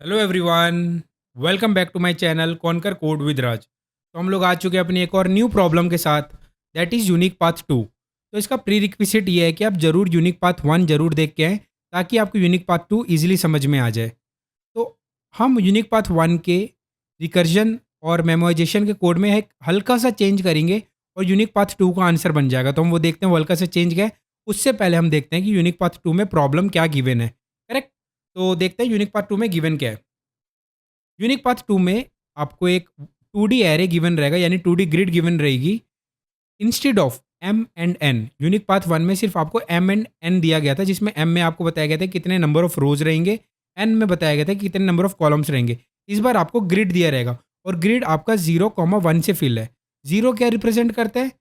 Hello everyone, welcome back to my channel conquer code with Raj. तो हम लोग आ चुके हैं अपनी एक और न्यू प्रॉब्लम के साथ, दैट इज़ यूनिक पाथ 2। तो इसका प्री रिक्विजिट ये है कि आप ज़रूर यूनिक पाथ 1 जरूर देख के आएँ, ताकि आपको यूनिक पाथ 2 ईजिली समझ में आ जाए। तो हम यूनिक पाथ 1 के रिकर्जन और मेमोराइजेशन के कोड में एक हल्का सा चेंज करेंगे और यूनिक पाथ 2 का आंसर बन जाएगा। तो हम वो देखते हैं, वो हल्का सा चेंज क्या है। उससे पहले हम देखते हैं कि यूनिक पाथ 2 में प्रॉब्लम क्या गिवन है। करेक्ट। तो देखते हैं यूनिक पाथ 2 में गिवन क्या है। यूनिक पाथ 2 में आपको एक 2D एरे गिवन रहेगा, यानी 2D ग्रिड गिवन रहेगी। Instead of M and N, unique path 1 में सिर्फ आपको एम एंड एन दिया गया था, जिसमें एम में आपको बताया गया था कितने नंबर ऑफ रोज रहेंगे, एन में बताया गया था कि कितने नंबर ऑफ कॉलम्स रहेंगे। इस बार आपको ग्रिड दिया रहेगा और ग्रिड आपका 0,1 से फिल है। जीरो क्या रिप्रेजेंट करता है?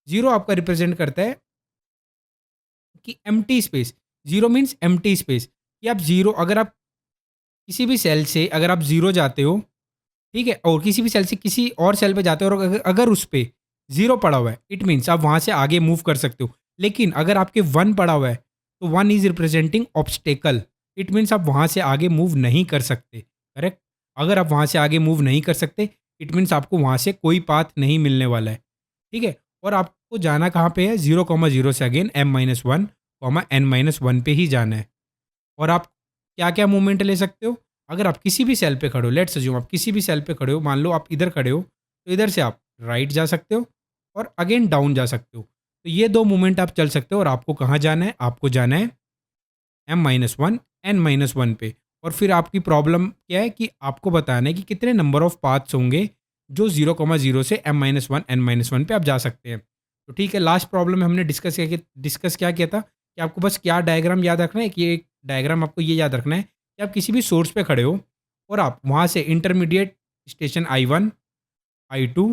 जीरो आपका रिप्रेजेंट करता है कि empty space. Zero means empty space. कि आप जीरो, अगर आप किसी भी सेल से अगर आप जीरो जाते हो, ठीक है, और किसी भी सेल से किसी और सेल पे जाते हो और अगर उस पे जीरो पड़ा हुआ है, इट मीन्स आप वहां से आगे मूव कर सकते हो। लेकिन अगर आपके वन पड़ा हुआ है, तो one is representing obstacle. It means आप वहां से आगे मूव नहीं कर सकते। करेक्ट। अगर आप वहां से आगे मूव नहीं कर सकते, इट मीन्स आपको वहां से कोई पाथ नहीं मिलने वाला है। ठीक है। और आपको जाना कहाँ पे है? 0,0 से अगेन m-1, n-1 पे ही जाना है। और आप क्या क्या मूवमेंट ले सकते हो? अगर आप किसी भी सेल पे खड़े हो, लेट्स अज्यूम आप किसी भी सेल पे खड़े हो, मान लो आप इधर खड़े हो, तो इधर से आप राइट जा सकते हो और अगेन डाउन जा सकते हो। तो ये दो मूवमेंट आप चल सकते हो। और आपको कहाँ जाना है? आपको जाना है m-1, n-1 पे। और फिर आपकी प्रॉब्लम क्या है कि आपको बताना है कि कितने नंबर ऑफ पाथ्स होंगे जो 0,0 से m-1, n-1 पे आप जा सकते हैं। तो ठीक है, लास्ट प्रॉब्लम में हमने डिस्कस क्या किया था कि आपको बस क्या डायग्राम याद रखना है, कि एक डायग्राम आपको ये याद रखना है कि आप किसी भी सोर्स पे खड़े हो और आप वहाँ से इंटरमीडिएट स्टेशन I1, I2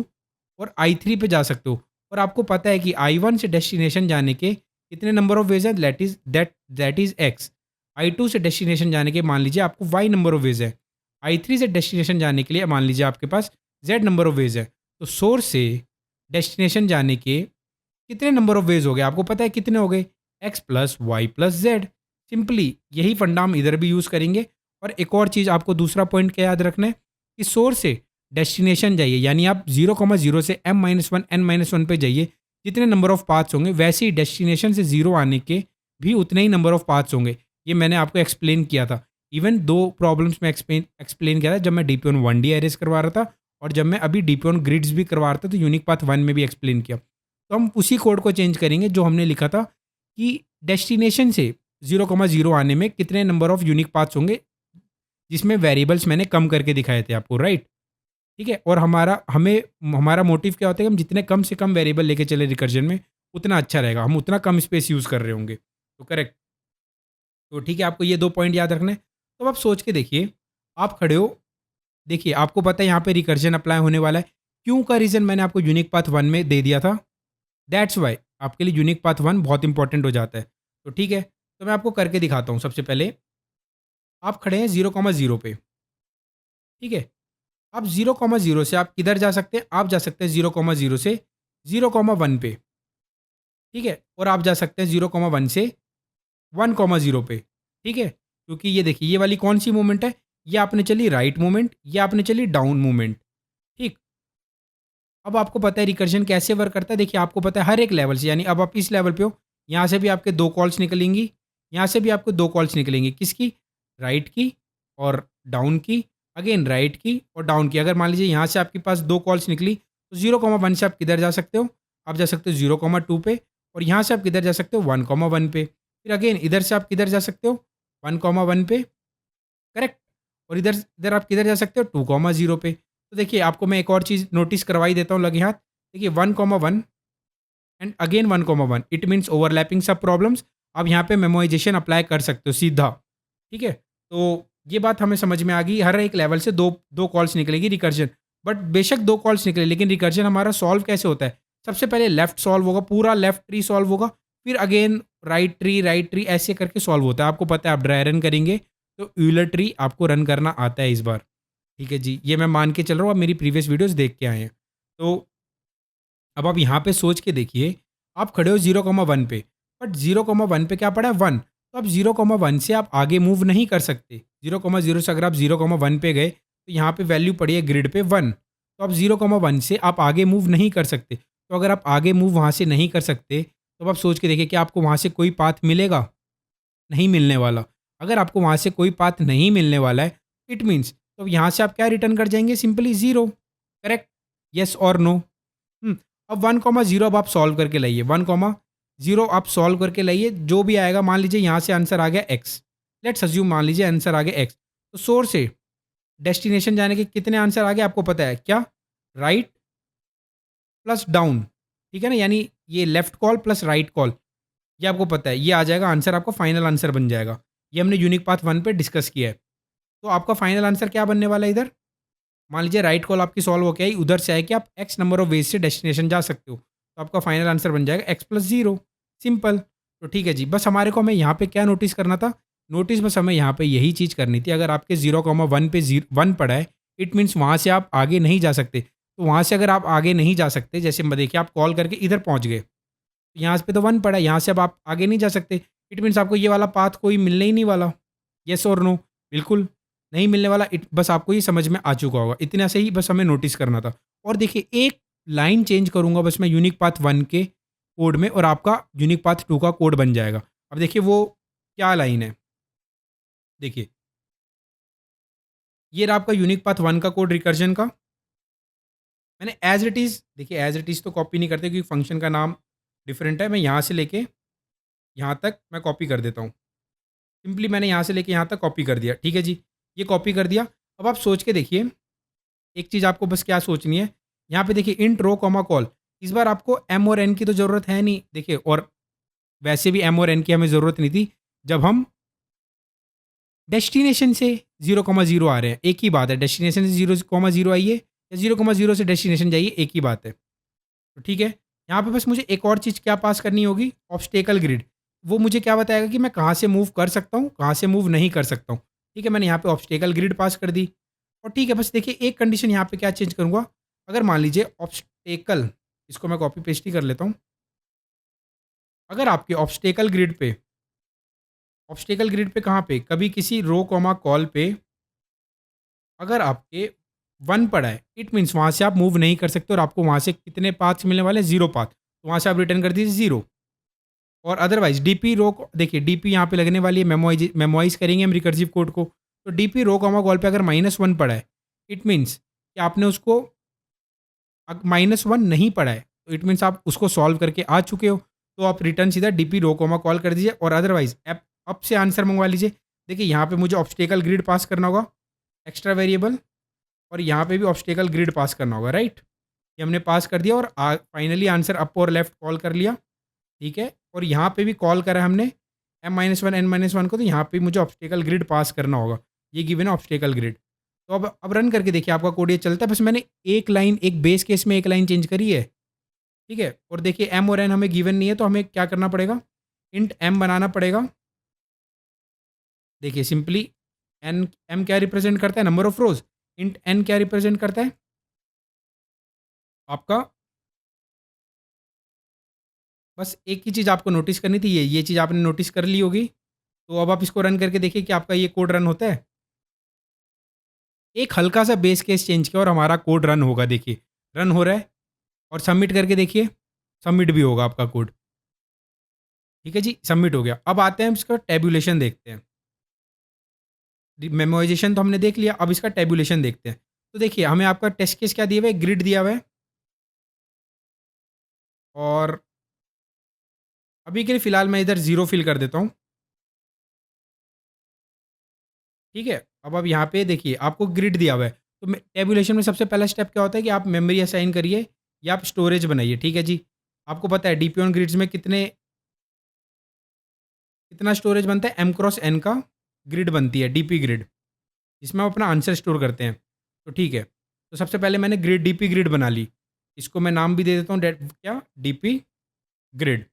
और I3 पे जा सकते हो। और आपको पता है कि I1 से डेस्टिनेशन जाने के कितने नंबर ऑफ वेज है, दैट इज एक्स। I2 से डेस्टिनेशन जाने के मान लीजिए आपको वाई नंबर ऑफ वेज है। I3 से डेस्टिनेशन जाने के लिए मान लीजिए आपके पास जेड नंबर ऑफ वेज है। तो सोर्स से डेस्टिनेशन जाने के कितने नंबर ऑफ वेज हो गए? आपको पता है कितने हो गए? X plus Y plus Z. Simply यही फंडा हम इधर भी यूज़ करेंगे। और एक और चीज़ आपको दूसरा पॉइंट क्या याद रखना है कि सोर्स से डेस्टिनेशन जाइए, यानी आप 0,0 से m-1, n-1 पे जाइए। जितने नंबर ऑफ पाथ्स होंगे, वैसे ही डेस्टिनेशन से जीरो आने के भी उतने ही नंबर ऑफ पाथ्स होंगे। ये मैंने आपको एक्सप्लेन किया था। इवन दो प्रॉब्लम्स में एक्सप्लेन किया था, जब मैं DP on 1D एरेज करवा रहा था और जब मैं अभी DP on ग्रिड्स भी करवा रहा था, तो यूनिक पाथ 1 में भी एक्सप्लेन किया। तो हम उसी कोड को चेंज करेंगे जो हमने लिखा था कि डेस्टिनेशन से 0,0 आने में कितने नंबर ऑफ यूनिक पाथ्स होंगे, जिसमें वेरिएबल्स मैंने कम करके दिखाए थे आपको, राइट। ठीक है। और हमारा मोटिव क्या होता है कि हम जितने कम से कम वेरिएबल लेके चले रिकर्जन में, उतना अच्छा रहेगा, हम उतना कम स्पेस यूज़ कर रहे होंगे। तो करेक्ट। तो ठीक है, आपको ये दो पॉइंट याद रखना है। तो आप सोच के देखिए, आप खड़े हो, देखिए आपको पता है यहाँ पे रिकर्जन अप्लाई होने वाला है। क्यों का रीज़न मैंने आपको यूनिक पाथ 1 में दे दिया था। दैट्स वाई आपके लिए यूनिक पाथ 1 बहुत इंपॉर्टेंट हो जाता है। तो ठीक है, तो मैं आपको करके दिखाता हूँ। सबसे पहले आप खड़े हैं 0,0 पे। ठीक है। आप 0,0 से आप किधर जा सकते हैं? आप जा सकते हैं 0,0 से 0,1 पे। ठीक है। और आप जा सकते हैं 0,1 से 1,0 पे। ठीक है। क्योंकि ये देखिए, ये वाली कौन सी मूवमेंट है? ये आपने चली राइट मूवमेंट, ये आपने चली डाउन मूवमेंट। ठीक। अब आपको पता है रिकर्जन कैसे वर्क करता है। देखिए आपको पता है हर एक लेवल से, यानी अब आप इस लेवल पे हो, यहाँ से भी आपके दो कॉल्स निकलेंगी, यहाँ से भी आपको दो कॉल्स निकलेंगी। किसकी? राइट की और डाउन की। अगेन राइट की और डाउन की। अगर मान लीजिए यहाँ से आपके पास दो कॉल्स निकली, तो 0,1 से आप किधर जा सकते हो? आप जा सकते हो 0,2 पे। और यहाँ से आप किधर जा सकते हो? 1,1 पे। फिर अगेन इधर से आप किधर जा सकते हो? 1,1 पे। करेक्ट। और इधर इधर आप किधर जा सकते हो? 2,0 पे। तो देखिए आपको मैं एक और चीज़ नोटिस करवा ही देता हूँ लगे हाथ। देखिए 1,1 and again 1,1, it means overlapping सब प्रॉब्लम्स। आप यहाँ पे मेमोराइजेशन अप्लाई कर सकते हो सीधा। ठीक है। तो ये बात हमें समझ में आ गई। हर एक लेवल से दो दो कॉल्स निकलेगी रिकर्जन। बट बेशक दो कॉल्स निकले, लेकिन रिकर्जन हमारा सॉल्व कैसे होता है? सबसे पहले लेफ्ट सॉल्व होगा, पूरा लेफ्ट ट्री सॉल्व होगा। फिर अगेन राइट ट्री ऐसे करके सॉल्व होता है। आपको पता है आप ड्राई रन करेंगे, तो यूलर ट्री आपको रन करना आता है इस बार। ठीक है जी, ये मैं मान के चल रहा हूँ, आप मेरी प्रीवियस वीडियोस देख के आए हैं। तो अब आप यहाँ पे सोच के देखिए, आप खड़े हो 0,1 पे, बट 0,1 पे क्या पड़ा है? 1। तो अब 0,1 से आप आगे मूव नहीं कर सकते। 0,0 से अगर आप 0,1 पे गए तो यहाँ पे वैल्यू पड़ी है ग्रिड पे 1, तो अब 0,1 से आप आगे मूव नहीं कर सकते। तो अगर आप आगे मूव वहाँ से नहीं कर सकते तो अब आप सोच के देखिए कि आपको वहाँ से कोई पाथ मिलेगा? नहीं मिलने वाला। अगर आपको वहाँ से कोई पाथ नहीं मिलने वाला है, इट मीन्स तो यहाँ से आप क्या रिटर्न कर जाएँगे? Simply 0, correct? येस और नो? हुँ, अब 1,0 अब आप सॉल्व करके लाइए, 1,0 आप सॉल्व करके लाइए, जो भी आएगा मान लीजिए यहाँ से आंसर आ गया x, लेट्स अज़्यूम मान लीजिए आंसर आ गया x, तो सोर्स से डेस्टिनेशन जाने के कितने आंसर आ गए आपको पता है क्या? राइट प्लस डाउन, ठीक है ना? यानी ये left call plus right call, ये आपको पता है, ये आ जाएगा आंसर, आपका फाइनल आंसर बन जाएगा। ये हमने यूनिक पाथ 1 पे डिस्कस किया है। तो आपका फाइनल आंसर क्या बनने वाला है इधर? मान लीजिए राइट कॉल आपकी सॉल्व होके आई, उधर से आए कि आप एक्स नंबर ऑफ वेज से डेस्टिनेशन जा सकते हो, तो आपका फाइनल आंसर बन जाएगा एक्स प्लस 0, सिंपल। तो ठीक है जी, बस हमारे को हमें यहाँ पे क्या नोटिस करना था? नोटिस बस हमें यहाँ पे यही चीज़ करनी थी, अगर आपके 0,1 पे 1 पड़ा है, इट मीन्स वहाँ से आप आगे नहीं जा सकते। तो वहाँ से अगर आप आगे नहीं जा सकते, जैसे देखिए आप कॉल करके इधर पहुँच गए, यहाँ पे तो 1 पड़ा है, यहाँ से अब आप आगे नहीं जा सकते। इट मीन्स आपको ये वाला पाथ कोई मिलने ही नहीं वाला। येस और नो? बिल्कुल नहीं मिलने वाला। बस आपको ये समझ में आ चुका होगा। इतना से ही बस हमें नोटिस करना था। और देखिए एक लाइन चेंज करूँगा बस मैं यूनिक पाथ 1 के कोड में, और आपका यूनिक पाथ 2 का कोड बन जाएगा। अब देखिए वो क्या लाइन है? देखिए, ये रहा आपका यूनिक पाथ 1 का कोड रिकर्जन का। मैंने एज़ इट इज़, देखिए एज़ इट इज़ तो कॉपी नहीं करते क्योंकि फंक्शन का नाम डिफरेंट है। मैं यहाँ से लेके यहाँ तक मैं कॉपी कर देता हूँ। सिंपली मैंने यहाँ से लेके यहाँ तक कॉपी कर दिया, ठीक है जी। ये कॉपी कर दिया। अब आप सोच के देखिए, एक चीज़ आपको बस क्या सोचनी है, यहाँ पे देखिए इंट रो कॉमा कॉल, इस बार आपको एम और एन की तो ज़रूरत है नहीं। देखिए, और वैसे भी एम और एन की हमें ज़रूरत नहीं थी जब हम डेस्टिनेशन से 0,0 आ रहे हैं। एक ही बात है, डेस्टिनेशन से 0,0 आइए या 0,0 से डेस्टिनेशन जाइए, एक ही बात है। तो ठीक है, यहाँ पे बस मुझे एक और चीज़ क्या पास करनी होगी? Obstacle grid. वो मुझे क्या बताएगा कि मैं कहाँ से मूव कर सकता हूँ, कहाँ से मूव नहीं कर सकता हूँ। ठीक है, मैंने यहाँ पे ऑब्स्टेकल ग्रिड पास कर दी। और ठीक है, बस देखिए एक कंडीशन यहाँ पे क्या चेंज करूँगा, अगर मान लीजिए ऑब्स्टेकल, इसको मैं कॉपी पेस्ट ही कर लेता हूँ। अगर आपके ऑब्स्टेकल ग्रिड पे कहाँ पे? कभी किसी रो कॉमा कॉल पे अगर आपके 1 पड़ा है, इट मीन्स वहाँ से आप मूव नहीं कर सकते और आपको वहाँ से कितने पाथ्स मिलने वाले हैं? 0 पाथ। तो वहाँ से आप रिटर्न कर दीजिए 0। और अदरवाइज़ डीपी रो को देखिए, डीपी यहाँ पे लगने वाली है, मेमोराइज़ करेंगे हम रिकर्सिव कोड को। तो डीपी रो कॉमा कॉल पे अगर -1 पड़ा है, इट मीन्स कि आपने उसको -1 नहीं पड़ा है, तो इट मीन्स आप उसको सॉल्व करके आ चुके हो। तो आप रिटर्न सीधा डीपी रो कॉमा कॉल कर दीजिए और अदरवाइज़ ऐप अब से आंसर मंगवा लीजिए। देखिए यहाँ पे मुझे ऑब्स्टेकल ग्रिड पास करना होगा, एक्स्ट्रा वेरिएबल, और यहाँ पे भी ऑब्स्टेकल ग्रिड पास करना होगा, राइट? ये हमने पास कर दिया और फाइनली आंसर अप और लेफ्ट कॉल कर लिया, ठीक है? और यहाँ पे भी कॉल करा है हमने m-1 n-1 को, तो यहाँ पे मुझे ऑब्स्टेकल ग्रिड पास करना होगा। ये गिवन है ऑब्स्टेकल ग्रिड। तो अब रन करके देखिए आपका कोड ये चलता है, बस मैंने एक लाइन, एक बेस केस में एक लाइन चेंज करी है, ठीक है? और देखिए m और n हमें गिवन नहीं है, तो हमें क्या करना पड़ेगा? इंट m बनाना पड़ेगा। देखिए सिंपली n, m क्या रिप्रेज़ेंट करता है? Number of rows. Int n क्या रिप्रेज़ेंट करता है? आपका बस एक ही चीज़ आपको नोटिस करनी थी, ये चीज़ आपने नोटिस कर ली होगी। तो अब आप इसको रन करके देखिए कि आपका ये कोड रन होता है। एक हल्का-सा बेस केस चेंज किया और हमारा कोड रन होगा, देखिए, रन हो रहा है। और सबमिट करके देखिए, सबमिट भी होगा आपका कोड। ठीक है जी, सबमिट हो गया। अब आते हैं इसका टैब्यूलेशन देखते हैं। मेमोराइज़ेशन तो हमने देख लिया, अब इसका टैब्यूलेशन देखते हैं। तो देखिए हमें आपका टेस्ट केस क्या दिया हुआ है? ग्रिड दिया हुआ है। और अभी के लिए फ़िलहाल मैं इधर 0 फ़िल कर देता हूँ। ठीक है? अब यहाँ पे देखिए आपको ग्रिड दिया हुआ है। तो टैब्यूलेशन में सबसे पहला स्टेप क्या होता है कि आप मेमोरी असाइन करिए या आप स्टोरेज बनाइए, ठीक है जी? आपको पता है डीपी ऑन ग्रिड्स में कितना स्टोरेज बनता है? m क्रॉस n का ग्रिड बनती है, डीपी ग्रिड, जिसमें हम अपना आंसर स्टोर करते हैं। तो ठीक है, तो सबसे पहले मैंने डीपी ग्रिड बना ली। इसको मैं नाम भी दे देता हूँ, क्या? डीपी ग्रिड,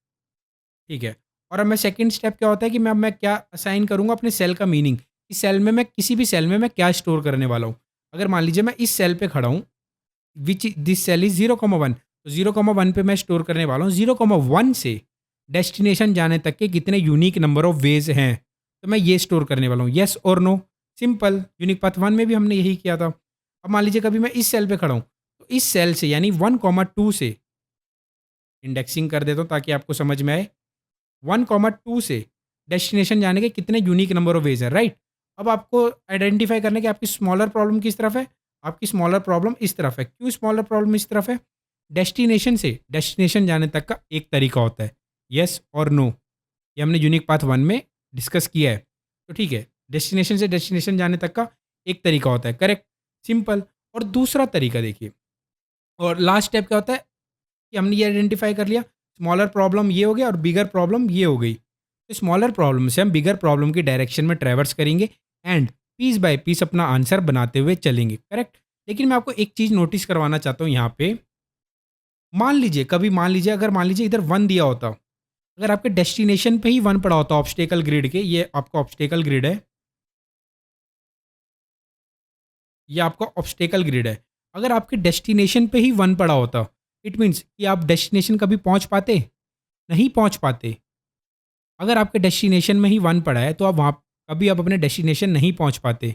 ठीक है? और अब मैं सेकंड स्टेप क्या होता है कि मैं क्या असाइन करूँगा अपने सेल का मीनिंग। इस सेल में मैं किसी भी सेल में मैं क्या स्टोर करने वाला हूँ। अगर मान लीजिए मैं इस सेल पे खड़ा हूँ, दिस सेल इज़ 0,1, तो 0,1 पे मैं स्टोर करने वाला हूँ 0,1 से डेस्टिनेशन जाने तक के कितने यूनिक नंबर ऑफ वेज हैं, तो मैं ये स्टोर करने वाला हूँ, येस और नो। सिंपल, यूनिक पाथ 1 में भी हमने यही किया था। अब मान लीजिए कभी मैं इस सेल पे खड़ा हूँ, तो इस सेल से यानी 1, 2 से इंडेक्सिंग कर देता हूँ ताकि आपको समझ में आए। 1, 2 से डेस्टिनेशन जाने के कितने यूनिक नंबर ऑफ वेज हैं, राइट? अब आपको आइडेंटिफाई करना है कि आपकी स्मॉलर प्रॉब्लम किस तरफ है। आपकी स्मॉलर प्रॉब्लम इस तरफ है। क्यों स्मॉलर प्रॉब्लम इस तरफ है? डेस्टिनेशन से डेस्टिनेशन जाने तक का एक तरीका होता है, येस और नो। ये हमने यूनिक पाथ 1 में डिस्कस किया है। तो ठीक है, डेस्टिनेशन से डेस्टिनेशन जाने तक का एक तरीका होता है, करेक्ट, सिंपल। और दूसरा तरीका देखिए, और लास्ट स्टेप क्या होता है कि हमने ये आइडेंटिफाई कर लिया, स्मॉलर प्रॉब्लम ये हो गया और बिगर प्रॉब्लम ये हो गई। तो स्मॉलर प्रॉब्लम से हम बिगर प्रॉब्लम की डायरेक्शन में ट्रैवर्स करेंगे एंड पीस बाय पीस अपना आंसर बनाते हुए चलेंगे, करेक्ट। लेकिन मैं आपको एक चीज़ नोटिस करवाना चाहता हूँ यहाँ पे। मान लीजिए कभी, मान लीजिए अगर मान लीजिए इधर 1 दिया होता, अगर आपके डेस्टिनेशन पे ही 1 पड़ा होता ऑब्स्टेकल ग्रिड के, ये आपका ऑब्स्टेकल ग्रिड है, ये आपका ऑब्स्टेकल ग्रिड है। अगर आपके डेस्टिनेशन पे ही 1 पड़ा होता, इट मीन्स कि आप डेस्टिनेशन कभी पहुँच पाते? नहीं पहुँच पाते। अगर आपके डेस्टिनेशन में ही 1 पड़ा है, तो आप वहाँ कभी आप अपने डेस्टिनेशन नहीं पहुँच पाते।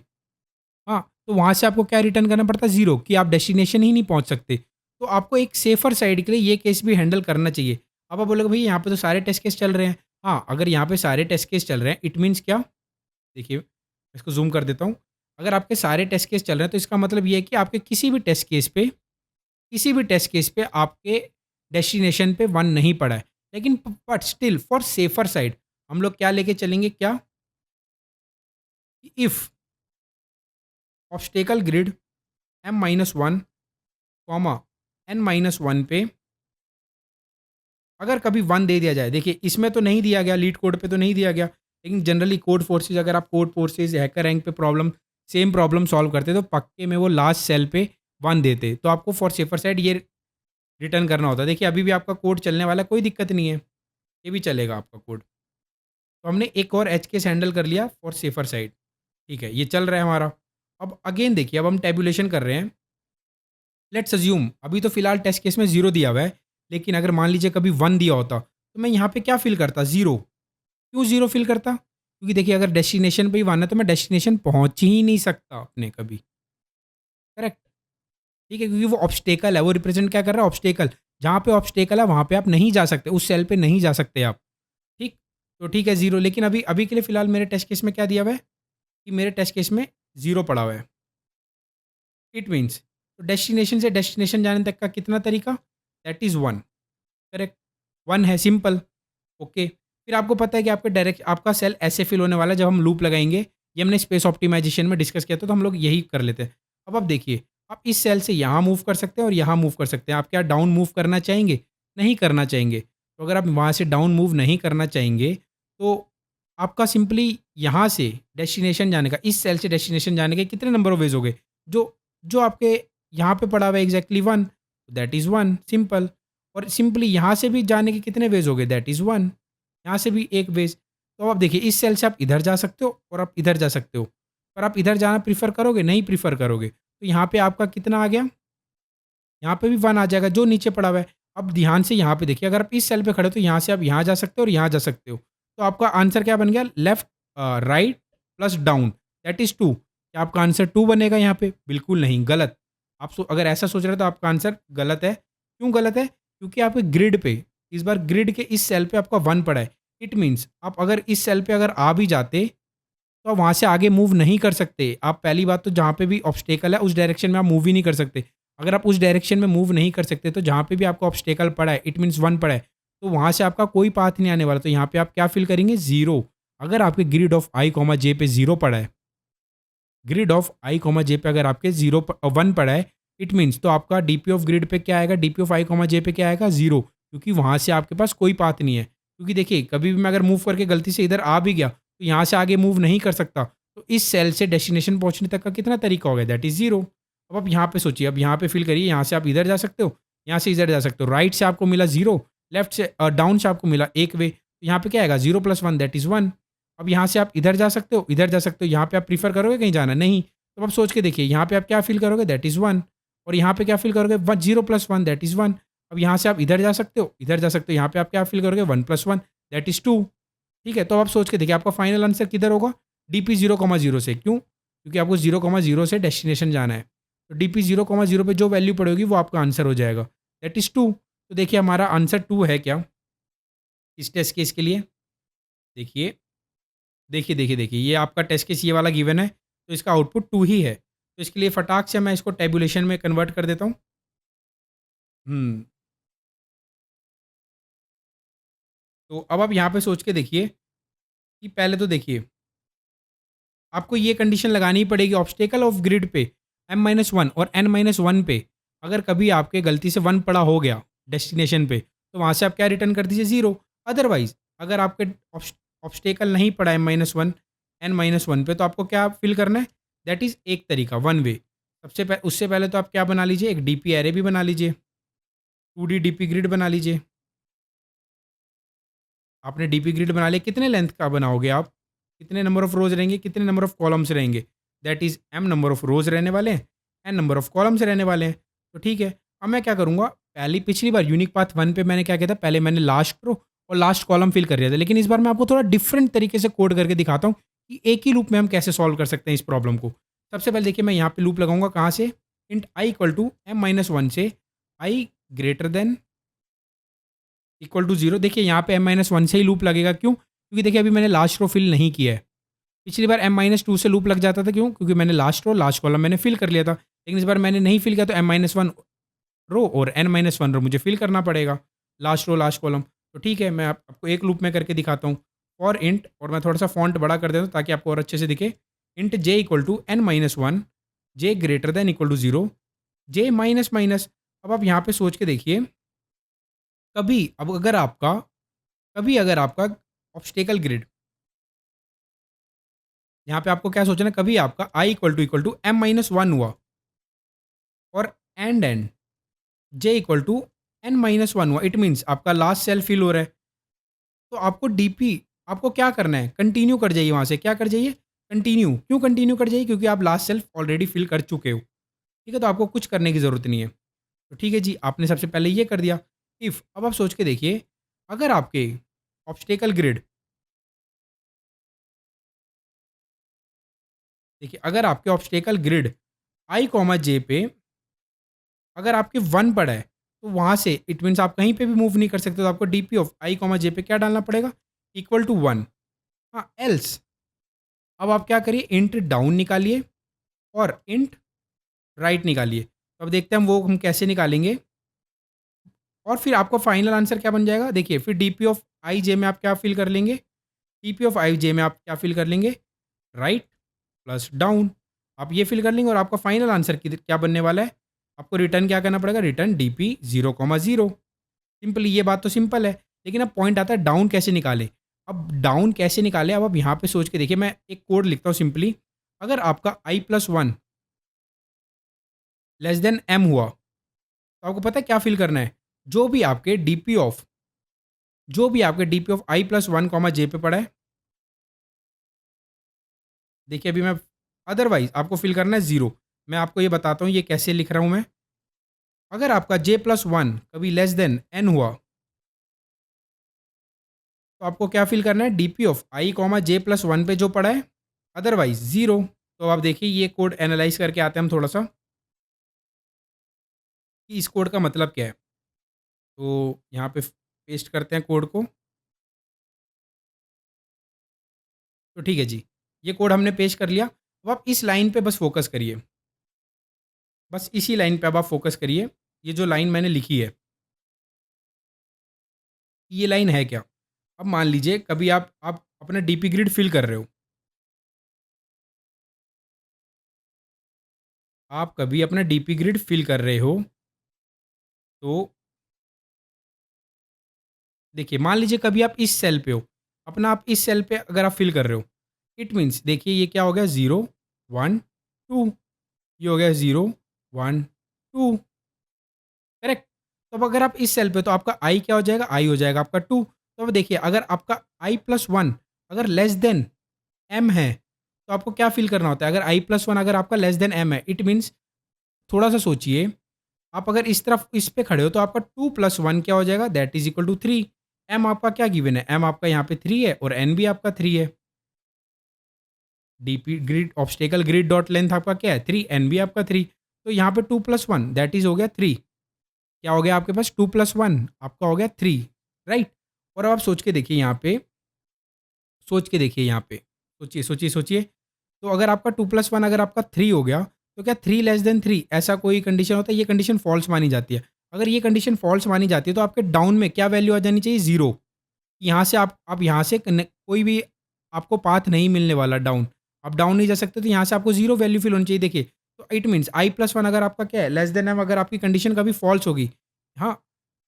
हाँ, तो वहाँ से आपको क्या रिटर्न करना पड़ता है? 0, कि आप डेस्टिनेशन ही नहीं पहुँच सकते। तो आपको एक सेफ़र साइड के लिए ये केस भी हैंडल करना चाहिए। अब आप बोलोगे भई यहाँ पे तो सारे टेस्ट केस चल रहे हैं। हाँ, अगर यहाँ पे सारे टेस्ट केस चल रहे हैं, इट मीन्स क्या? देखिए, इसको ज़ूम कर देता हूँ। अगर आपके सारे टेस्ट केस चल रहे हैं, तो इसका मतलब ये है कि आपके किसी भी टेस्ट केस पे आपके डेस्टिनेशन पे 1 नहीं पड़ा है। लेकिन but still for safer side हम लोग क्या लेके चलेंगे, क्या? If obstacle grid m-1, n-1 पे अगर कभी 1 दे दिया जाए, देखिए इसमें तो नहीं दिया गया, लीड कोड पे तो नहीं दिया गया, लेकिन जनरली कोड फोर्सेस, अगर आप कोड फोर्सेस हैकर रैंक पे सेम प्रॉब्लम सॉल्व करते तो पक्के में वो लास्ट सेल पे 1 देते। तो आपको फॉर सेफर साइड ये रिटर्न करना होता है। देखिए अभी भी आपका कोड चलने वाला है, कोई दिक्कत नहीं है, ये भी चलेगा आपका कोड। तो हमने एक और एच केस हैंडल कर लिया फॉर सेफर साइड, ठीक है, ये चल रहा है हमारा। अब अगेन देखिए, अब हम टेबुलेशन कर रहे हैं। लेट्स अज्यूम अभी तो फिलहाल टेस्ट केस में 0 दिया हुआ है, लेकिन अगर मान लीजिए कभी 1 दिया होता, तो मैं यहाँ पे क्या फ़िल करता? 0। क्यों 0 फ़िल करता? क्योंकि देखिए अगर डेस्टिनेशन पे ही 1 है, तो मैं डेस्टिनेशन पहुँच ही नहीं सकता अपने कभी, करेक्ट? ठीक है, क्योंकि वो ऑब्स्टेकल है, वो रिप्रेज़ेंट क्या कर रहा है? ऑब्स्टेकल। जहाँ पे ऑब्स्टेकल है, वहाँ पे आप नहीं जा सकते, उस सेल पे नहीं जा सकते आप, ठीक? तो ठीक है 0, लेकिन अभी अभी के लिए फ़िलहाल मेरे टेस्ट केस में क्या दिया हुआ है कि मेरे टेस्ट केस में 0 पड़ा हुआ है। इट मीन्स तो डेस्टिनेशन से डेस्टिनेशन जाने तक का कितना तरीका? That is 1, correct? 1 है, सिंपल, ओके। फिर आपको पता है कि आपका सेल ऐसे फिल होने वाला है जब हम लूप लगाएँगे। ये हमने स्पेस ऑप्टिमाइज़ेशन में डिस्कस किया था, तो हम लोग यही कर लेते हैं। अब आप देखिए, आप इस सेल से यहाँ मूव कर सकते हैं और यहाँ मूव कर सकते हैं। आप क्या डाउन मूव करना चाहेंगे? नहीं करना चाहेंगे। तो अगर आप वहाँ से डाउन मूव नहीं करना चाहेंगे, तो आपका सिंपली यहाँ से डेस्टिनेशन जाने का, इस सेल से डेस्टिनेशन जाने के कितने नंबर ऑफ वेज़ हो गए? जो जो आपके यहाँ पे पड़ा हुआ है एग्ज़ैक्टली 1, दैट इज़ 1, सिंपल। और सिंपली यहाँ से भी जाने के कितने वेज़ हो गए? दैट इज़ 1, यहाँ से भी एक वेज़। तो आप देखिए, इस सेल से आप इधर जा सकते हो और आप इधर जा सकते हो। पर आप इधर जाना प्रेफ़र करोगे? नहीं प्रेफ़र करोगे। तो यहाँ पे आपका कितना आ गया? यहाँ पे भी 1 आ जाएगा जो नीचे पड़ा हुआ है। अब ध्यान से यहाँ पे देखिए, अगर आप इस सेल पे खड़े हो तो यहाँ से आप यहाँ जा सकते हो और यहाँ जा सकते हो। तो आपका आंसर क्या बन गया? Left, right plus down, that is 2। क्या आपका आंसर 2 बनेगा यहाँ पे? बिल्कुल नहीं, गलत। आप अगर ऐसा सोच रहे हो तो आपका आंसर गलत है। क्यों गलत है? क्योंकि आपके ग्रिड पे, इस बार ग्रिड के इस सेल पे आपका 1 पड़ा है। इट मीन्स आप अगर इस सेल पे अगर आ भी जाते, तो आप वहाँ से आगे मूव नहीं कर सकते। आप पहली बात तो जहाँ पे भी ऑब्स्टेकल है, उस डायरेक्शन में आप मूव ही नहीं कर सकते। अगर आप उस डायरेक्शन में मूव नहीं कर सकते, तो जहाँ पे भी आपका ऑब्स्टेकल पड़ा है, इट मीन्स 1 पड़ा है, तो वहाँ से आपका कोई पाथ नहीं आने वाला। तो यहाँ पे आप क्या फ़िल करेंगे? 0। अगर आपके ग्रिड ऑफ i, j पे 0 पड़ा है, ग्रिड ऑफ i, j पे अगर आपके 1 पड़ा है, इट मीन्स तो आपका डीपी ऑफ ग्रिड पे क्या आएगा? डीपी ऑफ i, j पे क्या आएगा? 0, क्योंकि वहाँ से आपके पास कोई पाथ नहीं है। क्योंकि देखिए, कभी भी मैं अगर मूव करके गलती से इधर आ भी गया, तो यहाँ से आगे मूव नहीं कर सकता। तो इस सेल से डेस्टिनेशन पहुँचने तक का कितना तरीका हो गया? That is 0। अब आप यहाँ पे सोचिए, अब यहाँ पे फ़िल करिए, यहाँ से आप इधर जा सकते हो, यहाँ से इधर जा सकते हो। राइट से आपको मिला 0, लेफ्ट से डाउन से आपको मिला 1 वे। तो यहाँ पे क्या आएगा? 0 + 1 दैट इज़ 1। अब यहाँ से आप इधर जा सकते हो, इधर जा सकते हो। यहाँ पे आप प्रेफ़र करोगे कहीं जाना? नहीं। तो अब सोच के देखिए, यहाँ पे आप क्या फ़ील करोगे? That is 1। और यहाँ पे क्या फ़ील करोगे? 0 + 1 दैट इज़ 1। अब यहाँ से आप इधर जा सकते हो, इधर जा सकते हो, यहाँ पे आप क्या फिल करोगे 1 + 1 दैट इज़ 2। ठीक है, तो आप सोच के देखिए आपका फाइनल आंसर किधर होगा? DP 0,0 से। क्यों? क्योंकि आपको 0,0 से डेस्टिनेशन जाना है। तो DP 0,0 पे जो वैल्यू पड़ेगी वो आपका आंसर हो जाएगा, दैट इज़ 2। तो देखिए हमारा आंसर 2 है क्या इस टेस्ट केस के लिए? देखिए, देखिए, ये आपका टेस्ट केस ये वाला गिवन है, तो इसका आउटपुट 2 ही है। तो इसके लिए फटाक से मैं इसको टेबुलेशन में कन्वर्ट कर देता हूँ। हुँ, तो अब आप यहाँ पे सोच के देखिए कि पहले तो देखिए आपको ये कंडीशन लगानी ही पड़ेगी ऑब्स्टेकल ऑफ ग्रिड पे m-1 और n-1 पे अगर कभी आपके गलती से 1 पड़ा हो गया डेस्टिनेशन पे, तो वहाँ से आप क्या रिटर्न कर दीजिए 0। अदरवाइज़ अगर आपके ऑब्स्टेकल नहीं पड़ा m-1 n-1 पे, तो आपको क्या फिल करना है? दैट इज़ एक तरीका वन वे। उससे पहले तो आप क्या बना लीजिए, एक डीपी एरे भी बना लीजिए, 2D डीपी ग्रिड बना लीजिए। आपने डीपी ग्रिड बना लिया, कितने लेंथ का बनाओगे आप? कितने नंबर ऑफ रोज़ रहेंगे, कितने नंबर ऑफ कॉलम्स रहेंगे? That is m number of rows रहने वाले हैं, n नंबर ऑफ कॉलम्स रहने वाले हैं। तो ठीक है, अब मैं क्या करूँगा, पिछली बार यूनिक पाथ 1 पे मैंने क्या किया था, पहले मैंने लास्ट रो और लास्ट कॉलम फिल कर दिया था। लेकिन इस बार मैं आपको थोड़ा डिफरेंट तरीके से कोड करके दिखाता हूँ कि एक ही लूप में हम कैसे सॉल्व कर सकते हैं इस प्रॉब्लम को। सबसे पहले देखिए मैं यहाँ पे लूप लगाऊँगा कहाँ से? Int i equal to m-1 से i greater than equal to 0। देखिए यहाँ पे m-1 से ही लूप लगेगा, क्यों? क्योंकि देखिए अभी मैंने लास्ट रो फिल नहीं किया है। पिछली बार m-2 से लूप लग जाता था, क्यों? क्योंकि मैंने लास्ट रो लास्ट कॉलम मैंने फिल कर लिया था। लेकिन इस बार मैंने नहीं फिल किया, तो m-1 रो और n-1 रो मुझे फिल करना पड़ेगा, लास्ट रो लास्ट कॉलम। तो ठीक है, मैं आपको एक लूप में करके दिखाता हूँ। फॉर इंट, और मैं थोड़ा सा फॉन्ट बड़ा कर देता हूँ ताकि आपको और अच्छे से दिखे। Int j equal to n-1, j greater than equal to 0, j minus minus. अब आप यहाँ पे सोच के देखिए, कभी अब अगर आपका ऑब्स्टेकल ग्रिड, यहाँ पे आपको क्या सोचना है, कभी आपका i इक्वल टू m-1 हुआ और and j equal to n-1 हुआ, इट मीन्स आपका लास्ट सेल फिल हो रहा है। तो आपको डीपी आपको क्या करना है, कंटिन्यू कर जाइए वहाँ से। क्या कर जाइए? कंटिन्यू। क्यों कंटिन्यू कर जाइए? क्योंकि आप लास्ट सेल्फ ऑलरेडी फिल कर चुके हो। ठीक है, तो आपको कुछ करने की ज़रूरत नहीं है। तो ठीक है जी, आपने सबसे पहले ये कर दिया। इफ़, अब आप सोच के देखिए, अगर आपके ऑब्स्टेकल ग्रिड, देखिए अगर आपके obstacle grid i comma j पे अगर आपके 1 पड़ा है, तो वहाँ से इट मीन्स आप कहीं पे भी मूव नहीं कर सकते, तो आपको DP of i comma j पे क्या डालना पड़ेगा? Equal to 1। हाँ, एल्स अब आप क्या करिए, इंट डाउन निकालिए और इंट राइट निकालिए। तो अब देखते हैं हम कैसे निकालेंगे, और फिर आपका फाइनल आंसर क्या बन जाएगा? देखिए फिर डीपी ऑफ आई जे में आप क्या फिल कर लेंगे? डीपी ऑफ आई जे में आप क्या फिल कर लेंगे? Right plus down. आप ये फिल कर लेंगे और आपका फाइनल आंसर क्या बनने वाला है? आपको रिटर्न क्या करना पड़ेगा? Return DP 0,0। सिंपली, ये बात तो सिंपल है। लेकिन अब पॉइंट आता है डाउन कैसे निकालें? अब डाउन कैसे निकालें? अब आप यहाँ पे सोच के देखिए, मैं एक कोड लिखता हूँ सिंपली। अगर आपका i+1 लेस देन m हुआ, तो आपको पता है क्या फिल करना है? जो भी आपके DP of i+1 comma j पे पड़ा है, देखिए अभी मैं, अदरवाइज आपको फिल करना है 0। मैं आपको ये बताता हूँ ये कैसे लिख रहा हूँ मैं। अगर आपका j+1 कभी लेस देन n हुआ, तो आपको क्या फिल करना है? DP of i comma j+1 पे जो पड़ा है, अदरवाइज 0। तो आप देखिए ये कोड एनालाइज करके आते हैं हम थोड़ा सा कि इस कोड का मतलब क्या है। तो यहाँ पे पेस्ट करते हैं कोड को। तो ठीक है जी, ये कोड हमने पेस्ट कर लिया। अब आप इस लाइन पे बस फोकस करिए, बस इसी लाइन पे अब आप फोकस करिए। ये जो लाइन मैंने लिखी है, ये लाइन है क्या? अब मान लीजिए कभी आप अपना डीपी ग्रिड फिल कर रहे हो, आप कभी अपना डीपी ग्रिड फिल कर रहे हो, तो देखिए मान लीजिए कभी आप इस सेल पे हो, अपना आप इस सेल पे अगर आप फिल कर रहे हो, इट मीन्स देखिए ये क्या हो गया, 0 1 2, ये हो गया 0 1 2, करेक्ट। तो अब अगर आप इस सेल पे, तो आपका आई क्या हो जाएगा? आई हो जाएगा आपका 2। तो अब देखिए अगर आपका i+1 अगर लेस देन m है, तो आपको क्या फिल करना होता है? अगर i+1 अगर आपका लेस देन m है, इट मीन्स, थोड़ा सा सोचिए, आप अगर इस तरफ इस पे खड़े हो तो आपका 2 + 1 क्या हो जाएगा? That is equal to 3। M आपका क्या गिवन है? एम आपका यहाँ पे 3 है और एन भी आपका 3 है। DP grid obstacle grid dot length आपका क्या है? 3, एन भी आपका 3। तो यहाँ पे 2 + 1 दैट इज़ हो गया 3। क्या हो गया आपके पास? 2 + 1 आपका हो गया 3, राइट? और अब आप सोच के देखिए यहाँ पे, सोच के देखिए यहाँ पे। सोचिए, सोचिए, सोचिए। तो अगर आपका 2 + 1 अगर आपका 3 हो गया, तो क्या 3 लेस देन 3 ऐसा कोई कंडीशन होता है? ये कंडीशन फ़ॉल्स मानी जाती है। अगर ये कंडीशन फ़ॉल्स मानी जाती है तो आपके डाउन में क्या वैल्यू आ जानी चाहिए? 0। यहाँ से आप यहाँ से कोई भी आपको पाथ नहीं मिलने वाला डाउन। आप डाउन नहीं जा सकते तो यहाँ से आपको 0 वैल्यू फ़िल होनी चाहिए। देखिए, तो इट मीन्स I + 1 अगर आपका क्या है? लेस देन एम अगर आपकी कंडीशन कभी फ़ॉल्स होगी, हाँ,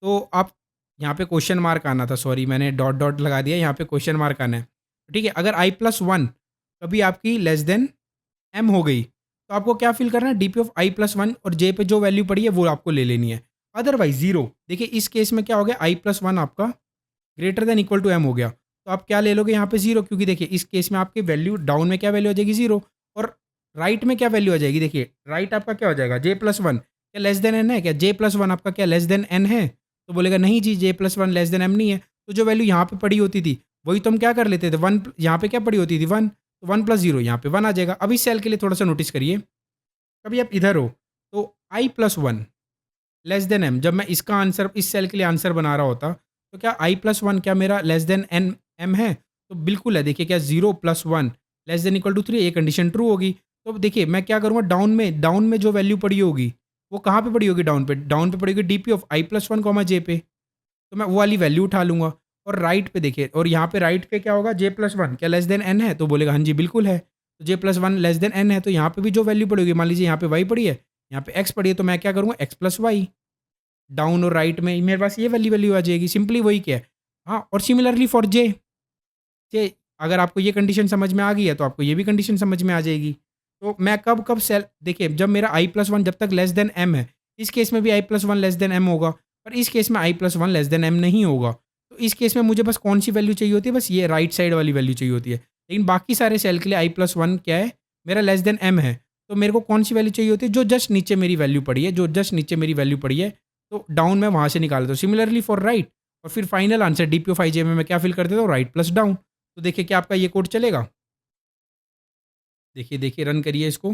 तो आप यहाँ पे क्वेश्चन मार्क आना था, सॉरी मैंने डॉट डॉट लगा दिया, यहाँ पे क्वेश्चन मार्क आना है। ठीक है, अगर I + 1 कभी आपकी लेस देन एम हो गई, तो आपको क्या फ़िल करना है? डीपी ऑफ I + 1 और जे पे जो वैल्यू पड़ी है वो आपको ले लेनी है। अदरवाइज़ 0। देखिए इस केस में क्या हो गया? I + 1 आपका greater than equal to M हो गया। तो आप क्या ले लोगे यहाँ पे? 0, क्योंकि देखिए इस केस में आपकी वैल्यू डाउन में क्या वैल्यू आ जाएगी? 0। और राइट में क्या वैल्यू आ जाएगी? देखिए राइट आपका क्या हो जाएगा? J + 1 क्या लेस देन एन है क्या? J + 1 आपका क्या लेस देन एन है? तो बोलेगा नहीं जी, J + 1 लेस देन एम नहीं है। तो जो वैल्यू यहाँ पे पड़ी होती थी, वही तो हम क्या कर लेते थे? 1 यहाँ पे क्या पड़ी होती थी? 1, तो 1 + 0 यहाँ पे 1 आ जाएगा। अब इस सेल के लिए थोड़ा-सा नोटिस करिए, कभी आप इधर हो, तो I + 1 लेस देन एम, जब मैं इसका आंसर इस सेल के लिए आंसर बना रहा होता, तो क्या I + 1 क्या मेरा लेस देन एन एम है? तो बिल्कुल है। देखिए क्या 0 + 1 लेस देन इक्वल टू 3, ये कंडीशन ट्रू होगी। तो अब देखिए मैं क्या करूँगा? डाउन में जो वैल्यू पड़ी होगी, वो कहाँ पे पड़ी होगी डाउन पे? डाउन पे पड़ी होगी डीपी ऑफ I + 1, जे पे। तो मैं वो वाली वैल्यू उठा लूँगा। और राइट पे देखिए, और यहाँ पे राइट पे क्या होगा? J + 1 क्या लेस देन एन है? तो बोलेगा हाँ जी, बिल्कुल है। तो J + 1 लेस देन एन है, तो यहाँ पे भी जो वैल्यू पड़ी होगी, मान लीजिए यहाँ पे y पड़ी है, यहाँ पे x पड़ी है, तो मैं क्या करूँगा? x + y। डाउन और राइट में मेरे पास ये वाली वैल्यू आ जाएगी, सिंपली वही क्या है। हाँ, और सिमिलरली फॉर जे, जे अगर आपको ये कंडीशन समझ में आ गई है तो आपको ये भी कंडीशन समझ में आ जाएगी। तो मैं कब कब सेल देखिए, जब मेरा I + 1 जब तक लेस देन m है, इस केस में भी I + 1 लेस देन m होगा, पर इस केस में I + 1 लेस देन m नहीं होगा। तो इस केस में मुझे बस कौन सी वैल्यू चाहिए होती है? बस ये राइट साइड वाली वैल्यू चाहिए होती है। लेकिन बाकी सारे सेल के लिए I + 1 क्या है? मेरा लेस देन m है। तो मेरे को कौन सी वैल्यू चाहिए होती है? जो जस्ट नीचे मेरी वैल्यू पड़ी है, जो जस्ट नीचे मेरी वैल्यू पड़ी है, तो डाउन मैं वहाँ से निकाल देता हूँ। सिमिलरली फॉर राइट, और फिर final answer DP of IJ में मैं क्या फिल कर देता हूँ? Right plus down. तो देखिए क्या आपका ये कोड चलेगा? देखिए, देखिए रन करिए इसको।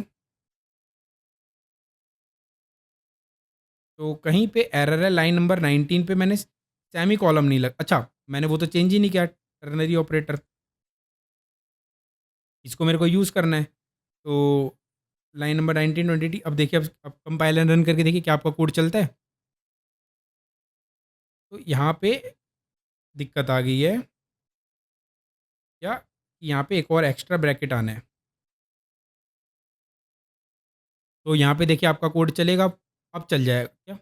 तो कहीं पे एरर है, लाइन नंबर 19 पे मैंने सेमी कॉलम नहीं लग अच्छा, मैंने वो तो चेंज ही नहीं किया टर्नरी ऑपरेटर, इसको मेरे को यूज़ करना है। तो लाइन नंबर 19, 20 अब देखिए, अब कंपाइलर रन करके देखिए क्या आपका कोड चलता है? तो यहाँ पे दिक्कत आ गई है क्या? यहाँ पे एक और एक्स्ट्रा ब्रैकेट आना है। तो यहाँ पे देखिए आपका कोड चलेगा, अब चल जाएगा क्या?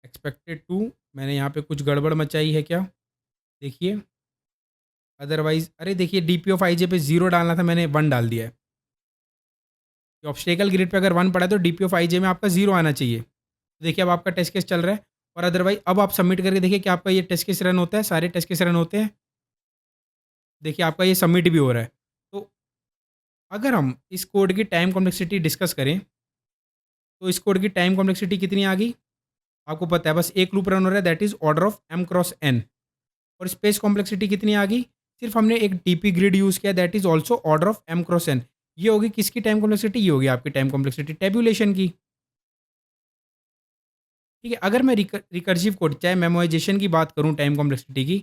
एक्सपेक्टेड टू, मैंने यहाँ पे कुछ गड़बड़ मचाई है क्या? देखिए, अदरवाइज़ अरे देखिए डीपी ऑफ आईजे पे 0 डालना था, मैंने 1 डाल दिया है। ऑब्स्टेकल ग्रिड पे अगर 1 पड़ा है तो डीपी ऑफ आईजे में आपका 0 आना चाहिए। तो देखिए अब आपका टेस्ट केस चल रहा है, और अदरवाइज़ अब आप सबमिट करके देखिए कि आपका ये टेस्ट केस रन होता है, सारे टेस्ट केस रन होते हैं। देखिए आपका ये सबमिट भी हो रहा है। तो अगर हम इस कोड की टाइम कॉम्प्लेक्सिटी डिस्कस करें, तो इस कोड की टाइम कॉम्प्लेक्सिटी कितनी आ गई? आपको पता है बस एक लूप रन हो रहा है, that is order of m cross n। और स्पेस कॉम्प्लेक्सिटी कितनी आ गई? सिर्फ हमने एक डीपी ग्रिड यूज़ किया, that is also order of m cross n। ये होगी किसकी टाइम कॉम्प्लेक्सिटी? ये होगी आपकी टाइम कॉम्प्लेक्सिटी टेबुलेशन की। ठीक है, अगर मैं रिकर्सिव कोड चाहे मेमोराइजेशन की बात करूँ टाइम कॉम्प्लेक्सिटी की,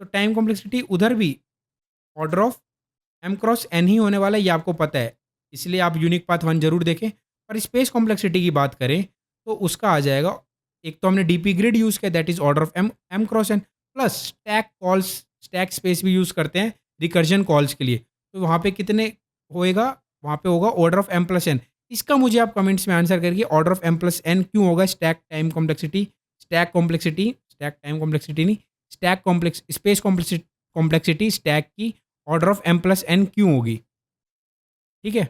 तो टाइम कॉम्प्लेक्सिटी उधर भी order of m cross n ही होने वाला है, ये आपको पता है। इसलिए आप यूनिक पाथ 1 ज़रूर देखें। पर स्पेस कॉम्प्लेक्सिटी की बात करें, तो उसका आ जाएगा, एक तो हमने डीपी ग्रिड यूज़ किया, that is order of m cross n, plus stack calls, stack space भी यूज़ करते हैं रिकर्जन कॉल्स के लिए। तो वहाँ पे कितने होएगा? वहाँ पे होगा order of m plus n। इसका मुझे आप कमेंट्स में आंसर करिए, order of m plus n क्यों होगा? स्टैक टाइम कॉम्प्लेक्सिटी नहीं, stack complex space complexity stack की order of m plus n क्यों होगी? ठीक है?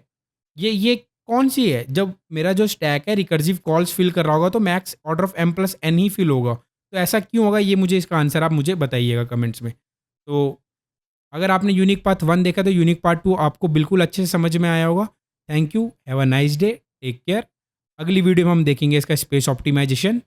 ये कौन सी है? जब मेरा जो स्टैक है रिकर्सिव कॉल्स फिल कर रहा होगा, तो max order of m plus n ही फिल होगा। तो ऐसा क्यों होगा? ये मुझे इसका आंसर आप मुझे बताइएगा कमेंट्स में। तो अगर आपने यूनिक पाथ 1 देखा तो यूनिक पार्ट 2 आपको बिल्कुल अच्छे से समझ में आया होगा। Thank you, have a nice day, take care. अगली वीडियो में हम देखेंगे इसका स्पेस ऑप्टिमाइजेशन।